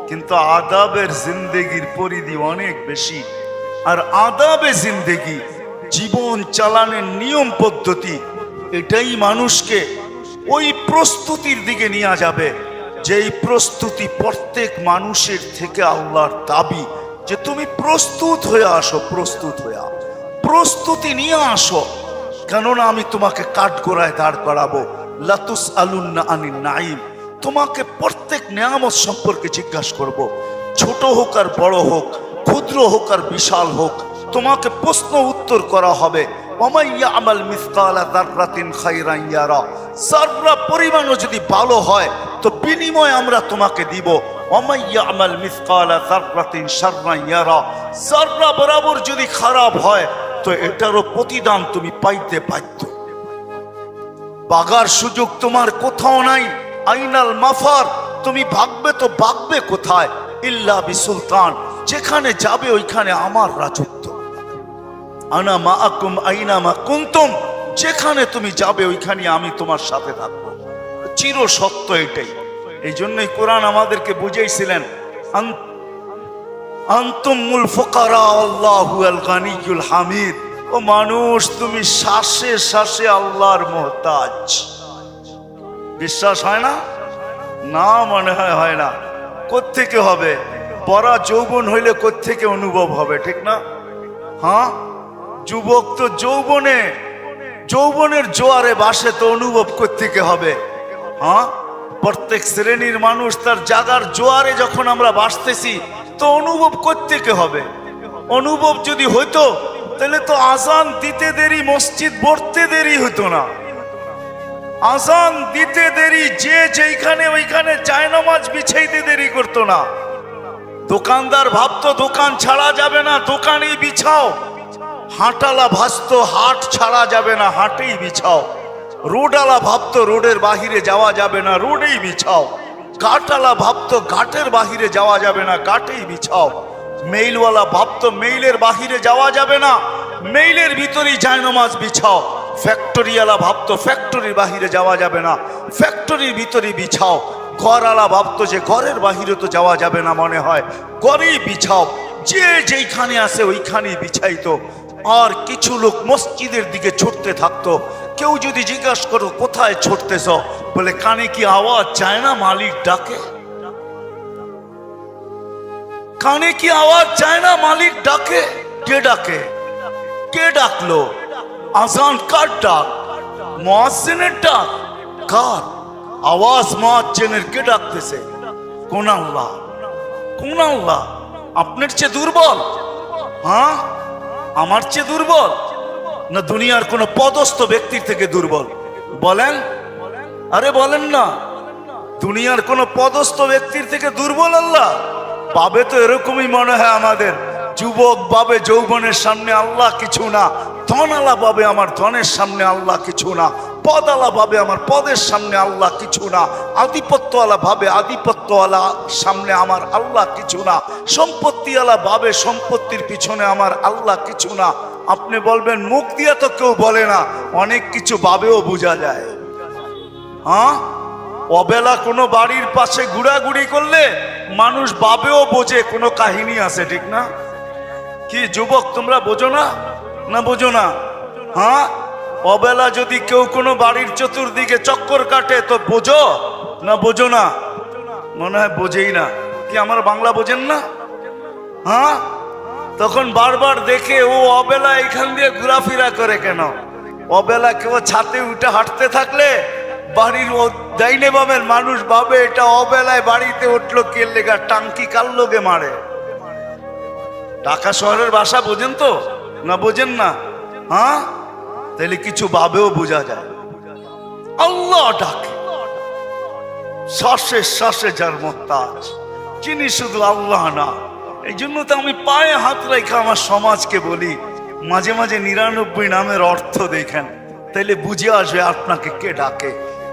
S1: কিন্তু আদাবের জিন্দেগির পরিধি অনেক বেশি। আর আদাবে জিন্দেগি, জীবন চালানোর নিয়ম পদ্ধতি, এটাই মানুষকে ওই প্রস্তুতির দিকে নিয়ে যাবে, যেই প্রস্তুতি প্রত্যেক মানুষের থেকে আল্লাহর দাবি যে তুমি প্রস্তুত হয়ে আসো, প্রস্তুত হয়ে আসো, প্রস্তুতি নিয়ে আসো। কেননা আমি তোমাকে কাঠগড়ায় দাঁড় করাবো। লাতুস আলুন্না আনিন নাইম, তোমাকে প্রত্যেক নিয়ামত সম্পর্কে জিজ্ঞাসা করব। ছোট হোক আর বড় হোক, ক্ষুদ্র হোক আর বিশাল হোক, তোমাকে প্রশ্ন উত্তর করা হবে। ওমাইয়া আমাল মিসকালা যাররাতিন খায়রান ইয়ারা, যাররা পরিমাণও যদি ভালো হয় তো বিনিময় আমরা তোমাকে দিব। ওমাইয়া আমাল মিসকালা যাররাতিন শাররান ইয়ারা, যাররা বরাবর যদি খারাপ হয় তো এটারও প্রতিদান তুমি পাইতে বাধ্য। বাগার সুযোগ তোমার কোথাও নাই। আইনাল মাফার, তুমি ভাগবে তো ভাগবে কোথায়? ইল্লা বিসুলতান, যেখানে যাবে ওইখানে আমার রাজত্ব। আনা মাআকুম আইনা মা কুনতুম, যেখানে তুমি যাবে ওইখানে আমি তোমার সাথে থাকবো। চির সত্য এটাই। এই জন্যই কোরআন আমাদেরকে বুঝাইছিলেন, আনতুমুল ফুকারা আল্লাহু আল গানিয়ুল হামিদ। ও মানুষ, তুমি শ্বাসে শ্বাসে আল্লাহর মুহতাজ। বিশ্বাস হয় না? না, মনে হয় না। কোত্থেকে হবে? পরা যৌবন হইলে কোত্থেকে অনুভব হবে, ঠিক না? হ্যাঁ, যুবক তো যৌবনের জোয়ারে বাসে, তো অনুভব কোত্থেকে হবে? হ্যাঁ, প্রত্যেক শ্রেণীর মানুষ তার জাগার জোয়ারে যখন আমরা বাসতেছি তো অনুভব কোত্থেকে হবে? অনুভব যদি হইতো তাহলে তো আজান দিতে দেরি, মসজিদ ভরতে দেরি হইতো না। আজান দিতে দেরি, যে যেখানে ওইখানে জায়নামাজ বিছাইতে দেরি করতো না। দোকানদার ভাবতো দোকান ছাড়া যাবে না, দোকানেই বিছাও। হাঁটালা ভাসতো হাট ছাড়া যাবে না, হাটেই বিছাও। রোডালা ভাবতো রোডের বাহিরে যাওয়া যাবে না, রোডেই বিছাও। ঘাটালা ভাবতো ঘাটের বাহিরে যাওয়া যাবে না, ঘাটেই বিছাও। মেইলওয়ালা ভাবতো মেইলের বাহিরে যাওয়া যাবে না, মেইলের ভিতরেই জায়নামাজ বিছাও। ফ্যাক্টরিওয়ালা ভাবতো ফ্যাক্টরির বাহিরে যাওয়া যাবে না, ফ্যাক্টরির ভিতরেই বিছাও। ঘরওয়ালা ভাবতো যে ঘরের বাহিরে তো যাওয়া যাবে না, মনে হয় ঘরেই বিছাও। যে যেইখানে আসে ওইখানেই বিছাইতো। আর কিছু লোক মসজিদের দিকে ছুটতে থাকতো। কেউ যদি জিজ্ঞাসা করো কোথায় ছুটতেছ, বলে কানে কি আওয়াজ যায় না মালিক ডাকে? কানে কি আওয়াজ যায় না মালিক ডাকে? কে ডাকে? কে ডাকলো? আজান কার ডাক? মুয়াজ্জিনের ডাক? কার আওয়াজ? মুয়াজ্জিনের। কে ডাকতেছে? কোন আল্লাহ? কোন আল্লাহ? আপনার চেয়ে দুর্বল? হ্যাঁ, আমার চেয়ে দুর্বল না দুনিয়ার কোন পদস্থ ব্যক্তির থেকে দুর্বল? বলেন, আরে বলেন না। দুনিয়ার কোন পদস্থ ব্যক্তির থেকে দুর্বল আল্লাহ? পাবে তো এরকমই মনে হয় আমাদের। যুবক ভাবে যৌবনের সামনে আল্লাহ কিছু না, ধনালা ভাবে আমার ধনের সামনে আল্লাহ কিছু না, পদালা ভাবে আমার পদের সামনে আল্লাহ কিছু না, আধিপত্যওয়ালা ভাবে আধিপত্যওয়ালা সামনে আমার আল্লাহ কিছু না, সম্পত্তিওয়ালা ভাবে সম্পত্তির পিছনে আমার আল্লাহ কিছু না। আপনি বলবেন মুখ দিয়া তো কেউ বলে না, অনেক কিছু ভাবেও বোঝা যায়। হ্যাঁ, অবেলা কোনো বাড়ির পাশে ঘোরাঘুরি করলে মানুষ ভাবেও বোঝে কোনো কাহিনী আছে, ঠিক না? কি যুবক, তোমরা বোঝো না? না বোঝো না? হ্যাঁ, অবেলা যদি কেউ কোনো বাড়ির চতুর্দিকে চক্কর কাটে তো বোঝো না বোঝো না? মনে হয় বোঝেই না। কি আমার বাংলা বোঝেন না? হ্যাঁ, তখন বারবার দেখে ও অবেলা এখান দিয়ে ঘোরাফেরা করে কেন? অবেলা কেউ ছাতে উঠে হাঁটতে থাকলে বাড়ির ডাইনে বামের মানুষ ভাবে এটা অবেলায় বাড়িতে উঠলো কে লেগা, টাঙ্কি কার লোকে মারে। ঢাকা শহরের ভাষা বোঝেন তো না বোঝেন না? হ্যাঁ, তাহলে কিছু ভাবেও বোঝা যায়। আল্লাহ ডাকে, শ্বাসে শ্বাসে যার মোহতাজ, যিনি শুধু আল্লাহ না। এই জন্য তো আমি পায়ে হাত রেখে আমার সমাজকে বলি, মাঝে মাঝে 99 নামের অর্থ দেখেন, তাইলে বুঝে আসবে আপনাকে কে ডাকে।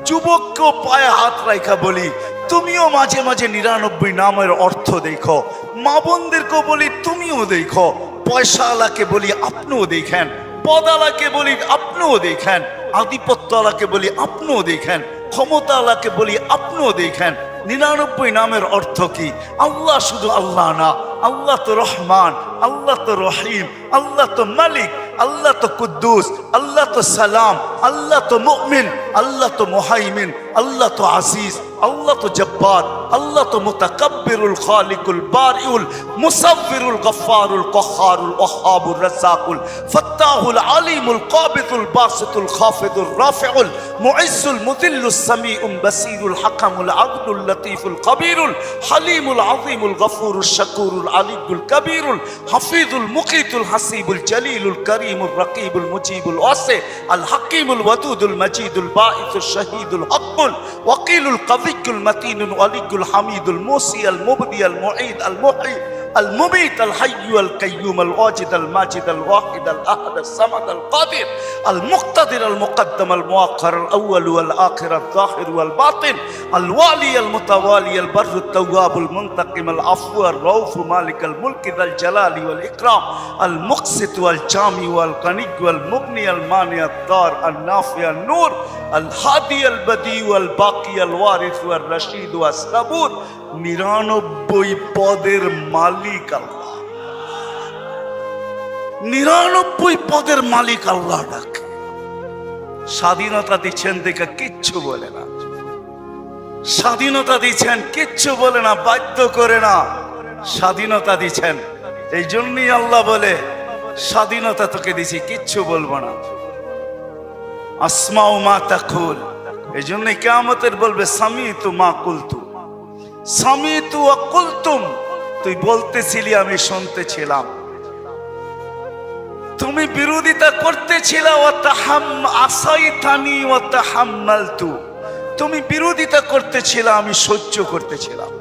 S1: যুবককেও পায়ে হাত রেখা বলি, তুমিও মাঝে মাঝে 99 নামের অর্থ দেখো। মা বোনদেরকেও বলি তুমিও দেখো। পয়সাওয়ালাকে বলি আপনিও দেখেন, পদালাকে বলি আপনিও দেখেন, আধিপত্যওয়ালাকে বলি আপনিও দেখেন, ক্ষমতাওয়ালাকে বলি আপনিও দেখেন। 99 নামের অর্থ কি? আল্লাহ শুধু আল্লাহ না, আল্লাহ তো রহমান, আল্লাহ তো রহিম, আল্লাহ তো মালিক, আল্লাহ তো কুদ্দুস, আল্লাহ তো সালাম, আল্লাহ তো মুমিন, আল্লাহ তো মুহাইমিন, আল্লাহ তো আজিজ, আল্লাহ তো জব্বার, আল্লাহ তো মুতাকাব্বিরুল খালিকুল বারিউল মুসাব্বিরুল গফফারুল কহ্হারুল ওয়াহ্হাবুর রাজ্জাকুল ফাত্তাহুল আলিমুল কাবিদুল বাসিতুল খাফিদুর রাফিউল মুইজ্জুল মুযিল্লুস সামিউল বাসিরুল হাকামুল আদলুল লতীফুল কবিরুল হালিমুল আযীমুল গফুরুশ শাকুরুল আলিয়ুল কবিরুল হাফিজুল মুকিতুল হাসিবুল জলিলুল করিমুর রকিবুল মুজিবুল ওয়াসি আল হাকিমুল ওয়াদুদুল মজিদুল বাঈসুশ শহীদুল হকুল ওয়াকিলুল কবিয়ুল মতিনুল ওয়ালিয়ুল হামিদুল মুসি আল মুবদি আল মুঈদ আল মুহয়ি المميت الحي القيوم الواجد الماجد الواحد الأحد الصمد القادر المقتدر المقدم المؤخر الأول والآخر الظاهر والباطن الوالي المتوالي البر التواب المنتقم العفو الرؤوف مالك الملك ذا الجلال والإكرام المقسط والجامع والغني والمغني المانع الضار النافع النور الهادي البديع والباقي الوارث والرشيد والصبور 99 পদের মালিক আল্লাহ। 99 পদের মালিক আল্লাহ ডাকে। স্বাধীনতা দিচ্ছেন দেখে কিচ্ছু বলে না, স্বাধীনতা দিচ্ছেন কিচ্ছু বলে না, বাধ্য করে না, স্বাধীনতা দিচ্ছেন। এই জন্যই আল্লাহ বলে স্বাধীনতা তোকে দিছি, কিচ্ছু বলবো না। আসমাউ মা তাকুল, এই জন্যই কিয়ামতের বলবে সামিতু মা কুলতু, সামিতু ওয়া কুলতুম, তুই বলতেছিলি আমি শুনতেছিলাম, তুমি বিরোধিতা করতেছিলা, ওয়া তাহাম আসাইতানি ওয়া তাহাম্মালতু, তুমি বিরোধিতা করতেছিলা আমি সহ্য করতেছিলাম,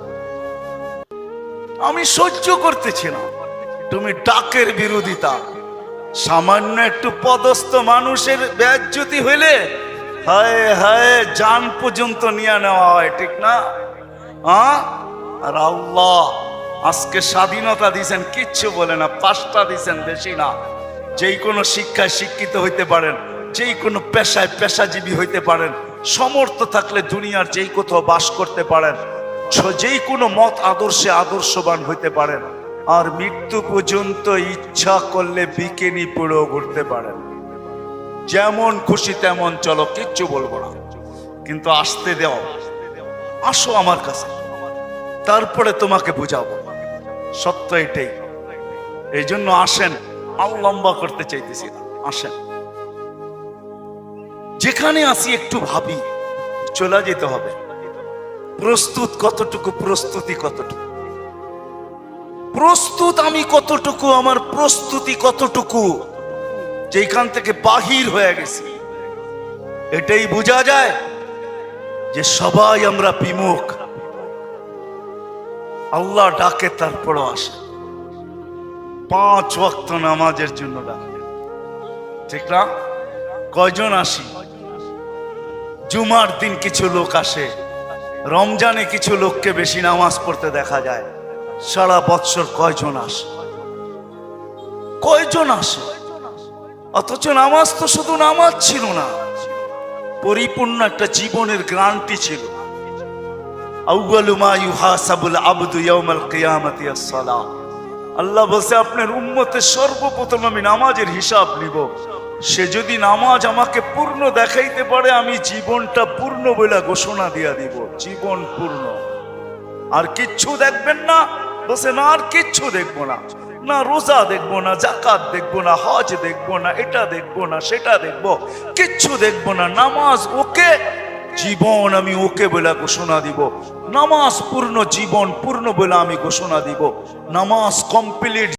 S1: আমি সহ্য করতেছিলাম। তুমি ডাকের বিরোধিতা, সামান্য একটু পদস্থ মানুষের বেইজ্জতি হইলে হায় হায় জান পর্যন্ত নিয়ে নেওয়া হয়, ঠিক না? আর আল্লাহ আজকে স্বাধীনতা দিয়েছেন, কিচ্ছু বলে না। 5টা দিয়েছেন, বেশি না। যেই কোনো শিক্ষায় শিক্ষিত হইতে পারেন, যেই কোনো পেশায় পেশাজীবী হইতে পারেন, সমর্থ থাকলে দুনিয়ার যেই কোথাও বাস করতে পারেন, যেই কোনো মত আদর্শে আদর্শবান হইতে পারেন, আর মৃত্যু পর্যন্ত ইচ্ছা করলে বিকিনি পরেও ঘুরতে পারেন। যেমন খুশি তেমন চলো, কিচ্ছু বলবো না, কিন্তু আসতে দাও, আসো আমার কাছে, তারপরে তোমাকে বুঝাবো সত্য এটাই। এই জন্য আসেন, আর লম্বা করতে চাইতেছি না, আসেন। যেখানে আসি একটু ভাবি, চলে যেতে হবে। প্রস্তুত কতটুকু, প্রস্তুতি কতটুকু, প্রস্তুত আমি কতটুকু, আমার প্রস্তুতি কতটুকু, যেখান থেকে বাহির হয়ে গেছি। এটাই বোঝা যায় যে সবাই আমরা বিমুখ। আল্লাহ ডাকে তারপরও আসে, 5 ওয়াক্ত নামাজের জন্য ডাকে, ঠিক না? কয়জন আসি? জুমার দিন কিছু লোক আসে, রমজানে কিছু লোককে বেশি নামাজ পড়তে দেখা যায়। সারা বৎসর কয়জন আসে? কয়জন আসে? অথচ নামাজ তো শুধু নামাজ ছিল না, পরিপূর্ণ একটা জীবনের গ্যারান্টি ছিল। আউয়ালু মা ইউহাসাবুল আবদু ইয়াউমাল কিয়ামাতি আস-সালাহ। আল্লাহ বলছে আপনার উম্মতের সর্বপ্রথম আমি নামাজের হিসাব নিব। সে যদি নামাজ আমাকে পূর্ণ দেখাইতে পারে, আমি জীবনটা পূর্ণ বলে ঘোষণা দিয়া দিব, জীবন পূর্ণ। আর কিচ্ছু দেখবেন না? বলছে না, আর কিচ্ছু দেখবো না, না রোজা দেখবো না, জাকাত দেখবো না, হজ দেখবো না, এটা দেখবো না, সেটা দেখবো, কিচ্ছু দেখবো না। নামাজ ওকে, জীবন আমি ওকে বলে ঘোষণা দিব। নামাজ পূর্ণ, জীবন পূর্ণ বলে আমি ঘোষণা দিব। নামাজ কমপ্লিট।